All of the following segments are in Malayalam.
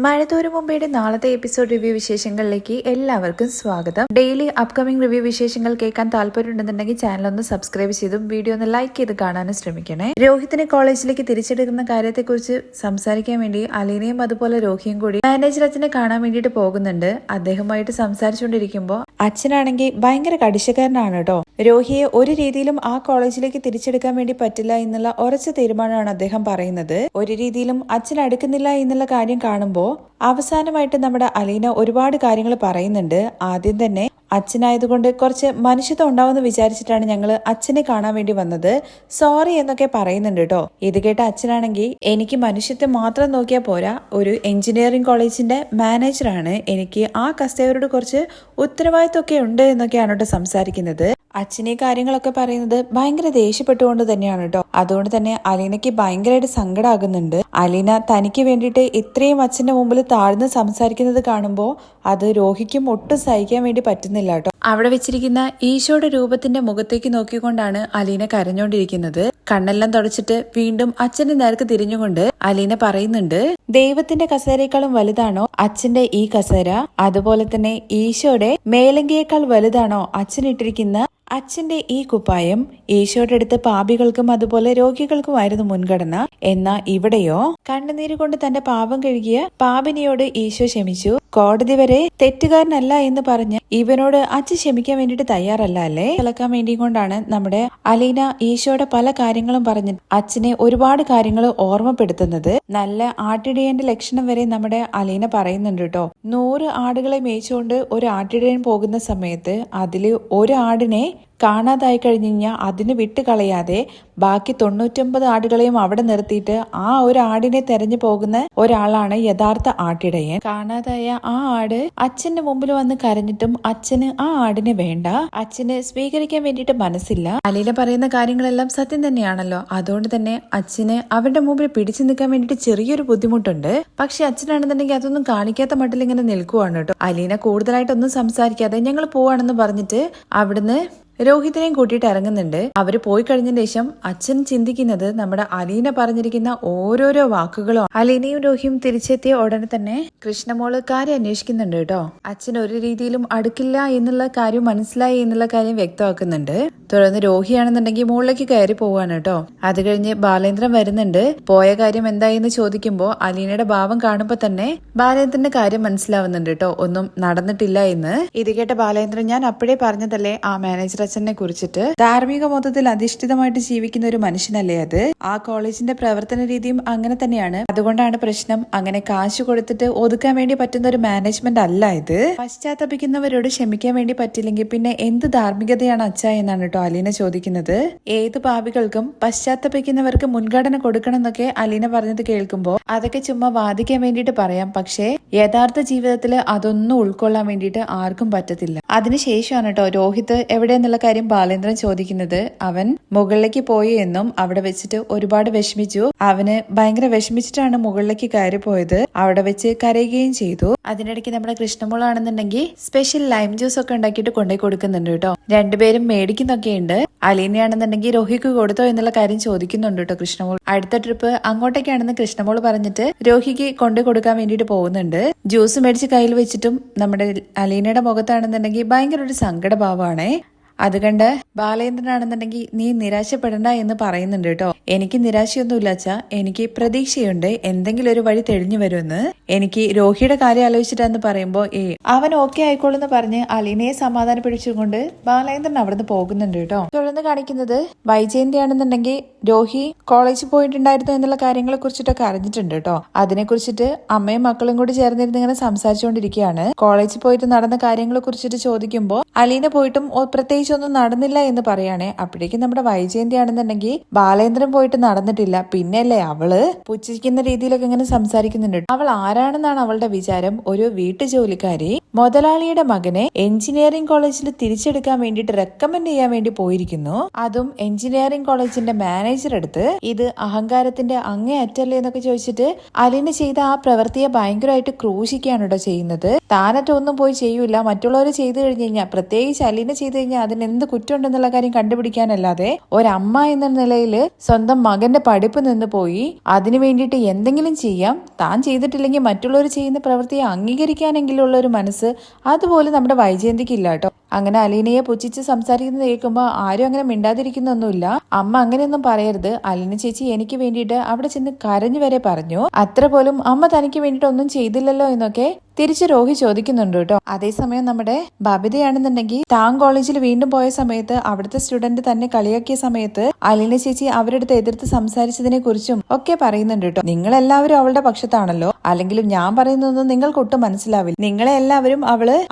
മഴത്തോരു മുമ്പയുടെ നാളത്തെ എപ്പിസോഡ് റിവ്യൂ വിശേഷങ്ങളിലേക്ക് എല്ലാവർക്കും സ്വാഗതം. ഡെയിലി അപ്കമിംഗ് റിവ്യൂ വിശേഷങ്ങൾ കേൾക്കാൻ താല്പര്യമുണ്ടെന്നുണ്ടെങ്കിൽ ചാനൽ ഒന്ന് സബ്സ്ക്രൈബ് ചെയ്തും വീഡിയോ ഒന്ന് ലൈക്ക് ചെയ്ത് കാണാനും ശ്രമിക്കണേ. രോഹിത്തിനെ കോളേജിലേക്ക് തിരിച്ചെടുക്കുന്ന കാര്യത്തെക്കുറിച്ച് സംസാരിക്കാൻ വേണ്ടി അലീനയും അതുപോലെ രോഹിയും കൂടി മാനേജർ അച്ഛനെ കാണാൻ വേണ്ടിയിട്ട് പോകുന്നുണ്ട്. അദ്ദേഹമായിട്ട് സംസാരിച്ചുകൊണ്ടിരിക്കുമ്പോൾ അച്ഛനാണെങ്കിൽ ഭയങ്കര കടിശക്കാരനാണ് കേട്ടോ. രോഹിയെ ഒരു രീതിയിലും ആ കോളേജിലേക്ക് തിരിച്ചെടുക്കാൻ വേണ്ടി പറ്റില്ല എന്നുള്ള ഉറച്ച തീരുമാനമാണ് അദ്ദേഹം പറയുന്നത്. ഒരു രീതിയിലും അച്ഛൻ അടുക്കുന്നില്ല എന്നുള്ള കാര്യം കാണുമ്പോൾ അവസാനമായിട്ട് നമ്മുടെ അലീന ഒരുപാട് കാര്യങ്ങൾ പറയുന്നുണ്ട്. ആദ്യം തന്നെ അച്ഛനായതുകൊണ്ട് കുറച്ച് മനുഷ്യത്വം ഉണ്ടാവുമെന്ന് വിചാരിച്ചിട്ടാണ് ഞങ്ങൾ അച്ഛനെ കാണാൻ വേണ്ടി വന്നത്, സോറി എന്നൊക്കെ പറയുന്നുണ്ട് കേട്ടോ. ഇത് കേട്ട അച്ഛനാണെങ്കിൽ എനിക്ക് മനുഷ്യത്വം മാത്രം നോക്കിയാൽ പോരാ, ഒരു എഞ്ചിനീയറിംഗ് കോളേജിന്റെ മാനേജറാണ്, എനിക്ക് ആ കസ്റ്റമറോട് കുറച്ച് ഉത്തരവാദിത്വമൊക്കെ ഉണ്ട് എന്നൊക്കെയാണ് കേട്ടോ സംസാരിക്കുന്നത്. അച്ഛനെ കാര്യങ്ങളൊക്കെ പറയുന്നത് ഭയങ്കര ദേഷ്യപ്പെട്ടുകൊണ്ട് തന്നെയാണ് കേട്ടോ. അതുകൊണ്ട് തന്നെ അലീനയ്ക്ക് ഭയങ്കരമായിട്ട് സങ്കടമാകുന്നുണ്ട്. അലീന തനിക്ക് വേണ്ടിയിട്ട് ഇത്രയും അച്ഛന്റെ മുമ്പിൽ താഴ്ന്ന് സംസാരിക്കുന്നത് കാണുമ്പോൾ അത് രോഹിക്കും ഒട്ടും സഹിക്കാൻ വേണ്ടി പറ്റുന്നില്ല കേട്ടോ. അവിടെ വെച്ചിരിക്കുന്ന ഈശോയുടെ രൂപത്തിന്റെ മുഖത്തേക്ക് നോക്കിക്കൊണ്ടാണ് അലീന കരഞ്ഞോണ്ടിരിക്കുന്നത്. കണ്ണെല്ലാം തുടച്ചിട്ട് വീണ്ടും അച്ഛന്റെ നേർക്ക് തിരിഞ്ഞുകൊണ്ട് അലീന പറയുന്നുണ്ട്, ദൈവത്തിന്റെ കസേരയേക്കാളും വലുതാണോ അച്ഛന്റെ ഈ കസേര? അതുപോലെ തന്നെ ഈശോയുടെ മേലങ്കിയേക്കാൾ വലുതാണോ അച്ഛനിട്ടിരിക്കുന്ന അച്ഛന്റെ ഈ കുപ്പായം? ഈശോയുടെ അടുത്ത് പാപികൾക്കും അതുപോലെ രോഗികൾക്കുമായിരുന്നു മുൻഗണന. എന്നാ ഇവിടെയോ കണ്ണുനീര് കൊണ്ട് തന്റെ പാപം കഴുകിയ പാപിനിയോട് ഈശോ ക്ഷമിച്ചു. കോടതി വരെ തെറ്റുകാരനല്ല എന്ന് പറഞ്ഞ് ഇവനോട് അച്ഛൻ ക്ഷമിക്കാൻ വേണ്ടിട്ട് തയ്യാറല്ല അല്ലേ? കളക്കാൻ വേണ്ടി കൊണ്ടാണ് നമ്മുടെ അലീന ഈശോയുടെ പല കാര്യങ്ങളും പറഞ്ഞ് അച്ഛനെ ഒരുപാട് കാര്യങ്ങൾ ഓർമ്മപ്പെടുത്തുന്നത്. നല്ല ആട്ടിടയന്റെ ലക്ഷണം വരെ നമ്മുടെ അലീന പറയുന്നുണ്ട് കേട്ടോ. 100 ആടുകളെ മേയിച്ചുകൊണ്ട് ഒരു ആട്ടിടയൻ പോകുന്ന സമയത്ത് അതില് ഒരു ആടിനെ കാണാതായി കഴിഞ്ഞു കഴിഞ്ഞാൽ അതിന് വിട്ടുകളയാതെ ബാക്കി 99 ആടുകളെയും അവിടെ നിർത്തിയിട്ട് ആ ഒരു ആടിനെ തെരഞ്ഞു പോകുന്ന ഒരാളാണ് യഥാർത്ഥ ആട്ടിടയൻ. കാണാതായ ആ ആട് അച്ഛന്റെ മുമ്പിൽ വന്ന് കരഞ്ഞിട്ടും അച്ഛന് ആ ആടിനെ വേണ്ട, അച്ഛന് സ്വീകരിക്കാൻ വേണ്ടിയിട്ട് മനസ്സില്ല. അലീന പറയുന്ന കാര്യങ്ങളെല്ലാം സത്യം തന്നെയാണല്ലോ. അതുകൊണ്ട് തന്നെ അച്ഛന് അവരുടെ മുമ്പിൽ പിടിച്ചു നിൽക്കാൻ വേണ്ടിയിട്ട് ചെറിയൊരു ബുദ്ധിമുട്ടുണ്ട്. പക്ഷെ അച്ഛനാണെന്നുണ്ടെങ്കിൽ അതൊന്നും കാണിക്കാത്ത മട്ടിൽ ഇങ്ങനെ നിൽക്കുവാണ് കേട്ടോ. അലീന കൂടുതലായിട്ടൊന്നും സംസാരിക്കാതെ ഞങ്ങൾ പോവാണെന്ന് പറഞ്ഞിട്ട് അവിടുന്ന് രോഹിത്തിനെയും കൂട്ടിയിട്ട് ഇറങ്ങുന്നുണ്ട്. അവര് പോയി കഴിഞ്ഞതിന് ശേഷം അച്ഛൻ ചിന്തിക്കുന്നത് നമ്മുടെ അലീന പറഞ്ഞിരിക്കുന്ന ഓരോരോ വാക്കുകളും. അലീനയും രോഹിയും തിരിച്ചെത്തിയ ഉടനെ തന്നെ കൃഷ്ണമോള് കാര്യം അന്വേഷിക്കുന്നുണ്ട് കേട്ടോ. അച്ഛൻ ഒരു രീതിയിലും അടുക്കില്ല എന്നുള്ള കാര്യം മനസ്സിലായി എന്നുള്ള കാര്യം വ്യക്തമാക്കുന്നുണ്ട്. തുടർന്ന് രോഹിയാണെന്നുണ്ടെങ്കിൽ മുകളിലേക്ക് കയറി പോവാണ് കേട്ടോ. അത് കഴിഞ്ഞ് ബാലേന്ദ്രൻ വരുന്നുണ്ട്. പോയ കാര്യം എന്തായെന്ന് ചോദിക്കുമ്പോ അലീനയുടെ ഭാവം കാണുമ്പോ തന്നെ ബാലേന്ദ്രന്റെ കാര്യം മനസ്സിലാവുന്നുണ്ട് കേട്ടോ, ഒന്നും നടന്നിട്ടില്ല എന്ന്. ഇത് കേട്ട ബാലേന്ദ്രൻ, ഞാൻ അപ്പോഴേ പറഞ്ഞതല്ലേ ആ മാനേജർ അച്ഛനെ കുറിച്ചിട്ട്, ധാർമ്മിക മതത്തിൽ അധിഷ്ഠിതമായിട്ട് ജീവിക്കുന്ന ഒരു മനുഷ്യനല്ലേ അത്. ആ കോളേജിന്റെ പ്രവർത്തന രീതിയും അങ്ങനെ തന്നെയാണ്. അതുകൊണ്ടാണ് പ്രശ്നം. അങ്ങനെ കാശ് കൊടുത്തിട്ട് ഒതുക്കാൻ വേണ്ടി പറ്റുന്ന ഒരു മാനേജ്മെന്റ് അല്ല ഇത്. പശ്ചാത്തപിക്കുന്നവരോട് ക്ഷമിക്കാൻ വേണ്ടി പറ്റില്ലെങ്കിൽ പിന്നെ എന്ത് ധാർമ്മികതയാണ് അച്ഛ എന്നാണ് കേട്ടോ അലീന ചോദിക്കുന്നത്. ഏത് പാപികൾക്കും പശ്ചാത്തപിക്കുന്നവർക്ക് മുൻഗണന കൊടുക്കണം എന്നൊക്കെ അലീന പറഞ്ഞത് കേൾക്കുമ്പോൾ അതൊക്കെ ചുമ്മാ വാദിക്കാൻ വേണ്ടിയിട്ട് പറയാം. പക്ഷേ യഥാർത്ഥ ജീവിതത്തിൽ അതൊന്നും ഉൾക്കൊള്ളാൻ വേണ്ടിയിട്ട് ആർക്കും പറ്റത്തില്ല. അതിനുശേഷമാണ് കേട്ടോ രോഹിത് എവിടെയെന്നുള്ള കാര്യം ബാലേന്ദ്രൻ ചോദിക്കുന്നത്. അവൻ മുകളിലേക്ക് പോയി എന്നും അവിടെ വെച്ചിട്ട് ഒരുപാട് വിഷമിച്ചു. അവന് ഭയങ്കര വിഷമിച്ചിട്ടാണ് മുകളിലേക്ക് കയറി പോയത്. അവിടെ വെച്ച് കരയുകയും ചെയ്തു. അതിനിടയ്ക്ക് നമ്മുടെ കൃഷ്ണമോളാണെന്നുണ്ടെങ്കിൽ സ്പെഷ്യൽ ലൈം ജ്യൂസ് ഒക്കെ ഉണ്ടാക്കിയിട്ട് കൊണ്ടുപോയി കൊടുക്കുന്നുണ്ട് കേട്ടോ. രണ്ടുപേരും മേടിക്കുന്നൊക്കെ ഉണ്ട്. അലീനയാണെന്നുണ്ടെങ്കിൽ രോഹിക്ക് കൊടുത്തോ എന്നുള്ള കാര്യം ചോദിക്കുന്നുണ്ട് കേട്ടോ കൃഷ്ണമോൾ. അടുത്ത ട്രിപ്പ് അങ്ങോട്ടേക്കാണെന്ന് കൃഷ്ണമോൾ പറഞ്ഞിട്ട് രോഹിക്ക് കൊണ്ടു കൊടുക്കാൻ വേണ്ടിയിട്ട് പോകുന്നുണ്ട്. ജ്യൂസ് മേടിച്ച് കയ്യിൽ വെച്ചിട്ടും നമ്മുടെ അലീനയുടെ മുഖത്താണെന്നുണ്ടെങ്കിൽ ഭയങ്കര ഒരു സങ്കടഭാവമാണേ. അത് കണ്ട് ബാലേന്ദ്രനാണെന്നുണ്ടെങ്കിൽ നീ നിരാശപ്പെടണ്ട എന്ന് പറയുന്നുണ്ട് കേട്ടോ. എനിക്ക് നിരാശയൊന്നുമില്ല അച്ഛാ, എനിക്ക് പ്രതീക്ഷയുണ്ട് എന്തെങ്കിലും ഒരു വഴി തെളിഞ്ഞു വരുമെന്ന്. എനിക്ക് രോഹിയുടെ കാര്യം ആലോചിച്ചിട്ടാന്ന് പറയുമ്പോ അവൻ ഓക്കെ ആയിക്കോളെന്ന് പറഞ്ഞ് അലീനയെ സമാധാനപ്പെടുത്തിക്കൊണ്ട് ബാലേന്ദ്രൻ അവിടുന്ന് പോകുന്നുണ്ട് കേട്ടോ. തുടർന്ന് കാണിക്കുന്നത് വൈജയന്തിയാണെന്നുണ്ടെങ്കിൽ രോഹി കോളേജിൽ പോയിട്ടുണ്ടായിരുന്നു എന്നുള്ള കാര്യങ്ങളെ കുറിച്ചിട്ടൊക്കെ അറിഞ്ഞിട്ടുണ്ട് കേട്ടോ. അതിനെ കുറിച്ചിട്ട് അമ്മയും മക്കളും കൂടി ചേർന്നിരുന്ന് ഇങ്ങനെ സംസാരിച്ചുകൊണ്ടിരിക്കുകയാണ്. കോളേജിൽ പോയിട്ട് നടന്ന കാര്യങ്ങളെ കുറിച്ചിട്ട് ചോദിക്കുമ്പോൾ അലീന പോയിട്ടും പ്രത്യേകിച്ച് ഒന്നും നടന്നില്ല എന്ന് പറയാണേ. അപ്പോഴേക്കും നമ്മുടെ വൈജയന്തി ആണെന്നുണ്ടെങ്കിൽ ബാലേന്ദ്രൻ പോയിട്ട് നടന്നിട്ടില്ല, പിന്നെയല്ലേ അവള് പുച്ഛിക്കുന്ന രീതിയിലൊക്കെ ഇങ്ങനെ സംസാരിക്കുന്നുണ്ട്. അവൾ ആരാണെന്നാണ് അവളുടെ വിചാരം? ഒരു വീട്ടുജോലിക്കാരി മുതലാളിയുടെ മകനെ എഞ്ചിനീയറിംഗ് കോളേജിൽ തിരിച്ചെടുക്കാൻ വേണ്ടിയിട്ട് റെക്കമെൻഡ് ചെയ്യാൻ വേണ്ടി പോയിരിക്കുന്നു. അതും എഞ്ചിനീയറിംഗ് കോളേജിന്റെ മാനേജർ അടുത്ത്. ഇത് അഹങ്കാരത്തിന്റെ അങ്ങേയറ്റല്ലേ എന്നൊക്കെ ചോദിച്ചിട്ട് അലീന ചെയ്ത ആ പ്രവൃത്തിയെ ഭയങ്കരമായിട്ട് ക്രൂശിക്കുകയാണ് കേട്ടോ ചെയ്യുന്നത്. താനറ്റൊന്നും പോയി ചെയ്യൂല, മറ്റുള്ളവർ ചെയ്തു കഴിഞ്ഞു കഴിഞ്ഞാൽ, പ്രത്യേകിച്ച് അലീന ചെയ്തു കഴിഞ്ഞാൽ അതിനെന്ത് കുറ്റമുണ്ടെന്നുള്ള കാര്യം കണ്ടുപിടിക്കാനല്ലാതെ ഒരമ്മ എന്ന നിലയിൽ സ്വന്തം മകന്റെ പഠിപ്പ് നിന്ന് പോയി അതിനു വേണ്ടിയിട്ട് എന്തെങ്കിലും ചെയ്യാം, താൻ ചെയ്തിട്ടില്ലെങ്കിൽ മറ്റുള്ളവർ ചെയ്യുന്ന പ്രവൃത്തിയെ അംഗീകരിക്കാനെങ്കിലും ഉള്ള ഒരു മനസ്സ് അതുപോലെ നമ്മുടെ വൈജയന്തിക്ക് ഇല്ല കേട്ടോ. അങ്ങനെ അലീനയെ പുച്ഛിച്ച് സംസാരിക്കുന്നത് കേൾക്കുമ്പോൾ ആരും അങ്ങനെ മിണ്ടാതിരിക്കുന്നൊന്നുമില്ല. അമ്മ അങ്ങനെയൊന്നും പറയരുത്, അലീന ചേച്ചി എനിക്ക് വേണ്ടിയിട്ട് അവിടെ ചെന്ന് കരഞ്ഞു വരെ പറഞ്ഞു. അത്ര പോലും അമ്മ തനിക്ക് വേണ്ടിയിട്ട് ഒന്നും ചെയ്തില്ലല്ലോ എന്നൊക്കെ തിരിച്ച് രോഹി ചോദിക്കുന്നുണ്ട് കേട്ടോ. അതേസമയം നമ്മുടെ ബബിതയാണെന്നുണ്ടെങ്കിൽ താൻ കോളേജിൽ വീണ്ടും പോയ സമയത്ത് അവിടുത്തെ സ്റ്റുഡന്റ് തന്നെ കളിയാക്കിയ സമയത്ത് അലീന ചേച്ചി അവരുടെ അടുത്ത് എതിർത്ത് സംസാരിച്ചതിനെ കുറിച്ചും ഒക്കെ പറയുന്നുണ്ട് കേട്ടോ. നിങ്ങളെല്ലാവരും അവളുടെ പക്ഷത്താണല്ലോ, അല്ലെങ്കിലും ഞാൻ പറയുന്നതൊന്നും നിങ്ങൾക്ക് ഒട്ടും മനസ്സിലാവില്ല. നിങ്ങളെ എല്ലാവരും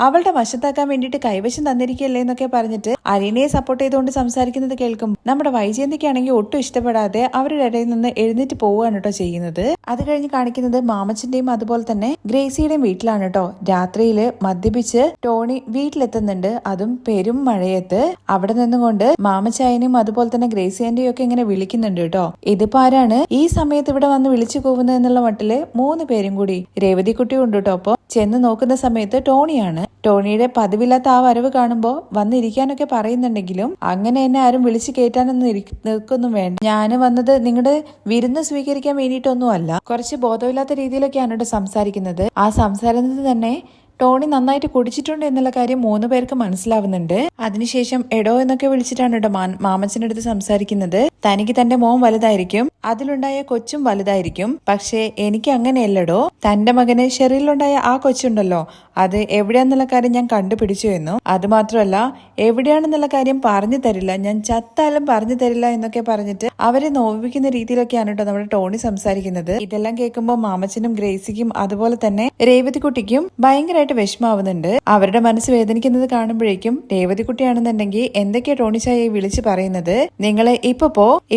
അവളുടെ വശത്താക്കാൻ വേണ്ടിയിട്ട് കൈവശം തന്നിരിക്കുകയല്ലേ എന്നൊക്കെ പറഞ്ഞിട്ട് അലീനയെ സപ്പോർട്ട് ചെയ്തുകൊണ്ട് സംസാരിക്കുന്നത് കേൾക്കും നമ്മുടെ വൈജയന്തിക്കാണെങ്കിൽ ഒട്ടും ഇഷ്ടപ്പെടാതെ അവരുടെ ഇടയിൽ നിന്ന് എഴുന്നേറ്റ് പോവുകയാണ് കേട്ടോ ചെയ്യുന്നത്. അത് കഴിഞ്ഞ് കാണിക്കുന്നത് മാമച്ചന്റെയും അതുപോലെ തന്നെ ഗ്രേസിയുടെയും വീട്ടിലാണ് കേട്ടോ. രാത്രിയില് മദ്യപിച്ച് ടോണി വീട്ടിലെത്തുന്നുണ്ട്, അതും പെരും മഴയത്ത്. അവിടെ നിന്നുകൊണ്ട് മാമച്ചായനും അതുപോലെ തന്നെ ഗ്രേസി ആന്റിയും ഒക്കെ ഇങ്ങനെ വിളിക്കുന്നുണ്ട് കേട്ടോ. ഇതിപ്പോ ആരാണ് ഈ സമയത്ത് ഇവിടെ വന്ന് വിളിച്ചു പോകുന്നത് എന്നുള്ള മട്ടില് 3 പേരും കൂടി രേവതി കുട്ടിയും ഉണ്ട് കേട്ടോ. അപ്പൊ ചെന്ന് നോക്കുന്ന സമയത്ത് ടോണിയാണ്. ടോണിയുടെ പതിവില്ലാത്ത ആ വരവ് കാണുമ്പോ വന്നിരിക്കാനൊക്കെ പറയുന്നുണ്ടെങ്കിലും അങ്ങനെ എന്നെ ആരും വിളിച്ചു കയറ്റാനൊന്നും നിൽക്കൊന്നും വേണ്ട. ഞാൻ വന്നത് നിങ്ങളുടെ വിരുന്ന് സ്വീകരിക്കാൻ വേണ്ടിയിട്ടൊന്നും അല്ല. കുറച്ച് ബോധമില്ലാത്ത രീതിയിലൊക്കെയാണ് ഇവിടെ സംസാരിക്കുന്നത്. ആ സംസാരത്തിൽ തന്നെ ടോണി നന്നായിട്ട് കുടിച്ചിട്ടുണ്ട് എന്നുള്ള കാര്യം 3 പേർക്ക് മനസ്സിലാവുന്നുണ്ട്. അതിനുശേഷം എടോ എന്നൊക്കെ വിളിച്ചിട്ടാണ് കേട്ടോ മാമച്ചന്റെ അടുത്ത് സംസാരിക്കുന്നത്. തനിക്ക് തന്റെ മോൻ വലുതായിരിക്കും, അതിലുണ്ടായ കൊച്ചും വലുതായിരിക്കും, പക്ഷേ എനിക്ക് അങ്ങനെയല്ലടോ. തന്റെ മകന് ഷെറിലുണ്ടായ ആ കൊച്ചുണ്ടല്ലോ, അത് എവിടെയാന്നുള്ള കാര്യം ഞാൻ കണ്ടുപിടിച്ചു എന്നു. അതുമാത്രമല്ല എവിടെയാണെന്നുള്ള കാര്യം പറഞ്ഞു തരില്ല, ഞാൻ ചത്താലും പറഞ്ഞു തരില്ല എന്നൊക്കെ പറഞ്ഞിട്ട് അവരെ നോവിപ്പിക്കുന്ന രീതിയിലൊക്കെയാണ് കേട്ടോ നമ്മുടെ ടോണി സംസാരിക്കുന്നത്. ഇതെല്ലാം കേൾക്കുമ്പോൾ മാമച്ചനും ഗ്രേസിക്കും അതുപോലെ തന്നെ രേവതിക്കുട്ടിക്കും ഭയങ്കരമായിട്ട് വിഷമാവുന്നുണ്ട്. അവരുടെ മനസ്സ് വേദനിക്കുന്നത് കാണുമ്പോഴേക്കും രേവതിക്കുട്ടിയാണെന്നുണ്ടെങ്കിൽ എന്തൊക്കെയാ ടോണി ചായയെ വിളിച്ചു പറയുന്നത്, നിങ്ങളെ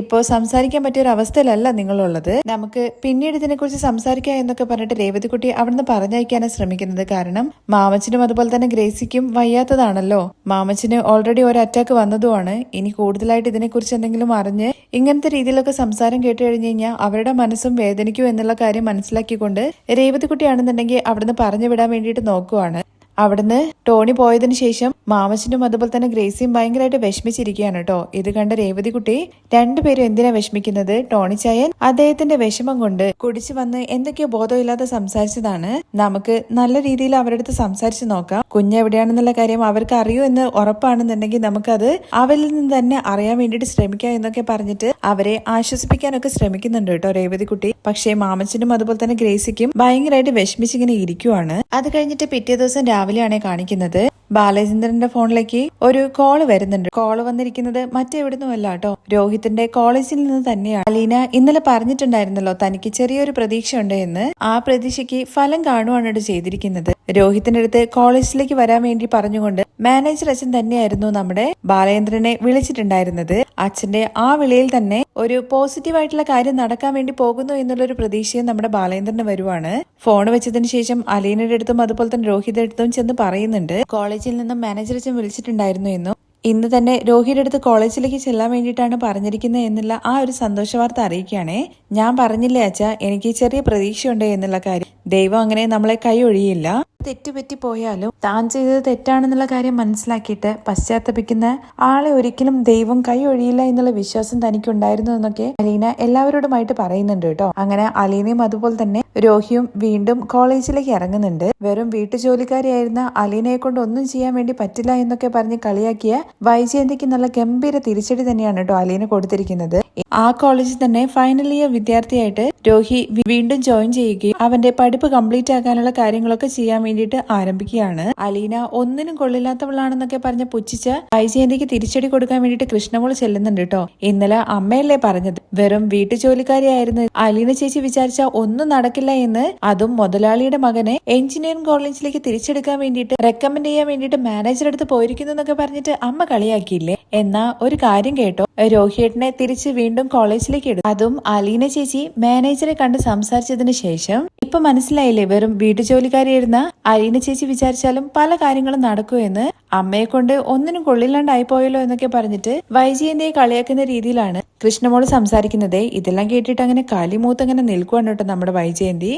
ഇപ്പോ സംസാരിക്കാൻ പറ്റിയ ഒരു അവസ്ഥയിലല്ല നിങ്ങളുള്ളത്, നമുക്ക് പിന്നീട് ഇതിനെക്കുറിച്ച് സംസാരിക്കാം എന്നൊക്കെ പറഞ്ഞിട്ട് രേവതിക്കുട്ടി അവിടുന്ന് പറഞ്ഞയക്കാനാണ് ശ്രമിക്കുന്നത്. കാരണം മാമച്ചനും അതുപോലെ തന്നെ ഗ്രേസിക്കും വയ്യാത്തതാണല്ലോ. മാമച്ചന് ഓൾറെഡി ഒരു അറ്റാക്ക് വന്നതുമാണ്. ഇനി കൂടുതലായിട്ട് ഇതിനെക്കുറിച്ച് എന്തെങ്കിലും അറിഞ്ഞ് ഇങ്ങനത്തെ രീതിയിലൊക്കെ സംസാരം കേട്ട് കഴിഞ്ഞു കഴിഞ്ഞാൽ അവരുടെ മനസ്സും വേദനിക്കും എന്നുള്ള കാര്യം മനസ്സിലാക്കിക്കൊണ്ട് രേവതിക്കുട്ടിയാണെന്നുണ്ടെങ്കിൽ അവിടുന്ന് പറഞ്ഞു വിടാൻ വേണ്ടിയിട്ട് നോക്കുവാണ്. അവിടുന്ന് ടോണി പോയതിനു ശേഷം മാമച്ചനും അതുപോലെ തന്നെ ഗ്രേസിയും ഭയങ്കരമായിട്ട് വിഷമിച്ചിരിക്കുകയാണ് കേട്ടോ. ഇത് കണ്ട രേവതിക്കുട്ടി രണ്ടുപേരും എന്തിനാ വിഷമിക്കുന്നത്, ടോണി ചായൻ അദ്ദേഹത്തിന്റെ വിഷമം കൊണ്ട് കുടിച്ചു വന്ന് എന്തൊക്കെയോ ബോധമില്ലാതെ സംസാരിച്ചതാണ്, നമുക്ക് നല്ല രീതിയിൽ അവരുടെ അടുത്ത് സംസാരിച്ച് നോക്കാം. കുഞ്ഞെവിടെയാണെന്നുള്ള കാര്യം അവർക്ക് അറിയൂ എന്ന് ഉറപ്പാണെന്നുണ്ടെങ്കിൽ നമുക്കത് അവരിൽ നിന്ന് തന്നെ അറിയാൻ വേണ്ടിയിട്ട് ശ്രമിക്കാം എന്നൊക്കെ പറഞ്ഞിട്ട് അവരെ ആശ്വസിപ്പിക്കാനൊക്കെ ശ്രമിക്കുന്നുണ്ട് കേട്ടോ രേവതിക്കുട്ടി. പക്ഷേ മാമച്ചനും അതുപോലെ തന്നെ ഗ്രേസിക്കും ഭയങ്കരമായിട്ട് വിഷമിച്ചിങ്ങനെ ഇരിക്കുവാണ്. അത് കഴിഞ്ഞിട്ട് പിറ്റേ ദിവസം രാവിലെയാണ് കാണിക്കുന്നത്. ബാലചന്ദ്രന്റെ ഫോണിലേക്ക് ഒരു കോള് വരുന്നുണ്ട്. കോള് വന്നിരിക്കുന്നത് മറ്റെവിടുന്നുമല്ല കേട്ടോ, രോഹിത്തിന്റെ കോളേജിൽ നിന്ന് തന്നെയാണ്. അലീന ഇന്നലെ പറഞ്ഞിട്ടുണ്ടായിരുന്നല്ലോ തനിക്ക് ചെറിയൊരു പ്രതീക്ഷ ഉണ്ട് എന്ന്. ആ പ്രതീക്ഷയ്ക്ക് ഫലം കാണുവാണ് ചെയ്തിരിക്കുന്നത്. രോഹിത്തിന്റെ അടുത്ത് കോളേജിലേക്ക് വരാൻ വേണ്ടി പറഞ്ഞുകൊണ്ട് മാനേജർ അച്ഛൻ തന്നെയായിരുന്നു നമ്മുടെ ബാലേന്ദ്രനെ വിളിച്ചിട്ടുണ്ടായിരുന്നത്. അച്ഛന്റെ ആ വിളിയിൽ തന്നെ ഒരു പോസിറ്റീവായിട്ടുള്ള കാര്യം നടക്കാൻ വേണ്ടി പോകുന്നു എന്നുള്ളൊരു പ്രതീക്ഷയും നമ്മുടെ ബാലേന്ദ്രന് വരുവാണ്. ഫോൺ വെച്ചതിന് ശേഷം അലീനയുടെ അടുത്തും അതുപോലെ തന്നെ രോഹിയുടെ അടുത്തും ചെന്ന് പറയുന്നുണ്ട് കോളേജിൽ നിന്നും മാനേജർ അച്ഛൻ വിളിച്ചിട്ടുണ്ടായിരുന്നു എന്നും ഇന്ന് തന്നെ രോഹിയുടെ അടുത്ത് കോളേജിലേക്ക് ചെല്ലാൻ വേണ്ടിയിട്ടാണ് പറഞ്ഞിരിക്കുന്നത് എന്നുള്ള ആ ഒരു സന്തോഷ വാർത്ത അറിയിക്കുകയാണേ. ഞാൻ പറഞ്ഞില്ലേ അച്ഛാ എനിക്ക് ചെറിയ പ്രതീക്ഷയുണ്ട് എന്നുള്ള കാര്യം. ദൈവം അങ്ങനെ നമ്മളെ കൈ ഒഴിയില്ല. തെറ്റുപറ്റി പോയാലും താൻ ചെയ്തത് തെറ്റാണെന്നുള്ള കാര്യം മനസ്സിലാക്കിയിട്ട് പശ്ചാത്തപിക്കുന്ന ആളെ ഒരിക്കലും ദൈവം കൈ ഒഴിയില്ല എന്നുള്ള വിശ്വാസം തനിക്കുണ്ടായിരുന്നു എന്നൊക്കെ അലീന എല്ലാവരോടുമായിട്ട് പറയുന്നുണ്ട് കേട്ടോ. അങ്ങനെ അലീനയും അതുപോലെ തന്നെ രോഹിയും വീണ്ടും കോളേജിലേക്ക് ഇറങ്ങുന്നുണ്ട്. വെറും വീട്ടുജോലിക്കാരിയായിരുന്ന അലീനയെ കൊണ്ട് ഒന്നും ചെയ്യാൻ വേണ്ടി പറ്റില്ല എന്നൊക്കെ പറഞ്ഞ് കളിയാക്കിയ വൈജയന്തിക്ക് നല്ല ഗംഭീര തിരിച്ചടി തന്നെയാണ് കേട്ടോ അലീന കൊടുത്തിരിക്കുന്നത്. ആ കോളേജിൽ തന്നെ ഫൈനൽ ഇയർ വിദ്യാർത്ഥിയായിട്ട് രോഹി വീണ്ടും ജോയിൻ ചെയ്യുകയും അവന്റെ പഠിപ്പ് കംപ്ലീറ്റ് ആക്കാനുള്ള കാര്യങ്ങളൊക്കെ ചെയ്യാൻ വേണ്ടിയിട്ട് ആരംഭിക്കുകയാണ്. അലീന ഒന്നിനും കൊള്ളില്ലാത്തവളാണെന്നൊക്കെ പറഞ്ഞ് പുച്ഛിച്ച വൈജയന്തിക്ക് തിരിച്ചടി കൊടുക്കാൻ വേണ്ടിയിട്ട് കൃഷ്ണമോള് ചെല്ലുന്നുണ്ട് കേട്ടോ. ഇന്നലെ അമ്മയല്ലേ പറഞ്ഞത് വെറും വീട്ടുജോലിക്കാരിയായിരുന്നു അലീന ചേച്ചി വിചാരിച്ച ഒന്നും നടക്കില്ല എന്ന്. അതും മുതലാളിയുടെ മകനെ എഞ്ചിനീയറിംഗ് കോളേജിലേക്ക് തിരിച്ചെടുക്കാൻ വേണ്ടിയിട്ട് റെക്കമെൻഡ് ചെയ്യാൻ വേണ്ടിയിട്ട് മാനേജർ അടുത്ത് പോയിരിക്കുന്നു എന്നൊക്കെ പറഞ്ഞിട്ട് അമ്മ കളിയാക്കിയില്ലേ. എന്നാ ഒരു കാര്യം കേട്ടോ, രോഹിയേട്ടനെ തിരിച്ച് വീണ്ടും കോളേജിലേക്ക് ഇടും. അതും അലീന ചേച്ചി മാനേജറെ കണ്ട് സംസാരിച്ചതിന് ശേഷം. ഇപ്പൊ മനസ്സിലായില്ലേ വെറും വീട്ടുജോലിക്കാരിയായിരുന്ന അലീന ചേച്ചി വിചാരിച്ചാലും പല കാര്യങ്ങളും നടക്കുമെന്ന്. അമ്മയെ കൊണ്ട് ഒന്നിനും കൊള്ളില്ലാണ്ടായി പോയല്ലോ എന്നൊക്കെ പറഞ്ഞിട്ട് വൈജയന്തിയെ കളിയാക്കുന്ന രീതിയിലാണ് കൃഷ്ണമോള് സംസാരിക്കുന്നത്. ഇതെല്ലാം കേട്ടിട്ട് അങ്ങനെ കാലിമൂത്ത് അങ്ങനെ നിൽക്കുവാണ് കേട്ടോ നമ്മുടെ വൈജയന്തി.